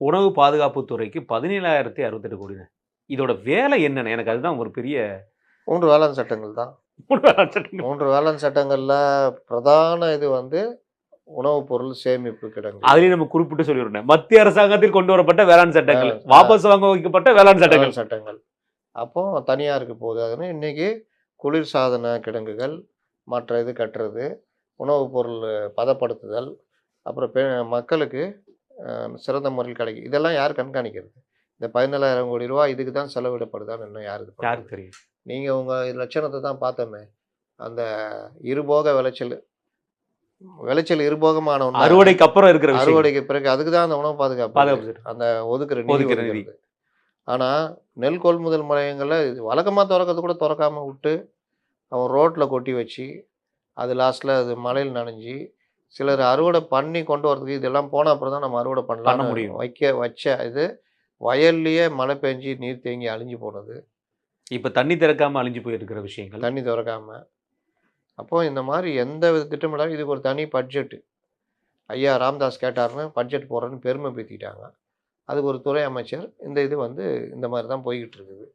உணவு பாதுகாப்பு துறைக்கு 17,068 கோடிங்க. இதோட வேலை என்னண்ணே? எனக்கு அதுதான் ஒரு பெரிய 3 வேளாண் சட்டங்கள் தான். 3 வேளாண் சட்டங்கள். 3 வேளாண் சட்டங்கள்ல பிரதான இது வந்து உணவுப் பொருள் சேமிப்பு கிடங்கு. அதுலயும் நம்ம குறிப்பிட்டு சொல்லிடுறேன். மத்திய அரசாங்கத்தில் கொண்டு வரப்பட்ட வேளாண் சட்டங்கள், வாபஸ் வாங்க வைக்கப்பட்ட வேளாண் சட்டங்கள். சட்டங்கள் அப்போ தனியாருக்கு போகுது. அதுன்னு இன்னைக்கு குளிர்சாதன கிடங்குகள், மற்ற இது கட்டுறது, உணவுப் பொருள் பதப்படுத்துதல், அப்புறம் மக்களுக்கு சிறந்த முறையில் கிடைக்கும். இதெல்லாம் யார் கண்காணிக்கிறது? இந்த 17,000 கோடி ரூபா இதுக்கு தான் செலவிடப்படுதான்னு இன்னும் யாருக்கு தெரியும்? நீங்கள் உங்கள் லட்சணத்தை தான் பார்த்தோமே. அந்த இருபோக விளைச்சல் இருபோகமான ஒன்று, அறுவடைக்கு அப்புறம் இருக்கிற அறுவடைக்கு பிறகு அதுக்கு தான் அந்த உணவு பாதுகாப்பு அந்த ஒதுக்குற நிதி. ஆனால் நெல் கொள்முதல் முறையங்களில் வழக்கமாக திறக்கிறது கூட திறக்காமல் விட்டு அவன் ரோட்டில் கொட்டி வச்சு அது லாஸ்ட்டில் அது மழையில் நனைஞ்சி சிலர் அறுவடை பண்ணி கொண்டு வரதுக்கு இதெல்லாம் போன அப்புறம் தான் நம்ம அறுவடை பண்ண முடியும். வச்ச இது வயல்லையே மழை பெஞ்சு நீர் தேங்கி அழிஞ்சு போனது. இப்போ தண்ணி திறக்காமல் அழிஞ்சு போயிருக்கிற விஷயங்கள். தண்ணி திறக்காமல். அப்போது இந்த மாதிரி எந்த வித திட்டமிடாலும் இதுக்கு ஒரு தனி பட்ஜெட்டு. ஐயா ராம்தாஸ் கேட்டார்னு பட்ஜெட் போடுறேன்னு பெருமை பீத்திக்கிட்டாங்க. அதுக்கு ஒரு துறை அமைச்சர் இந்த இது வந்து இந்த மாதிரி தான் போய்கிட்டு இருக்குது.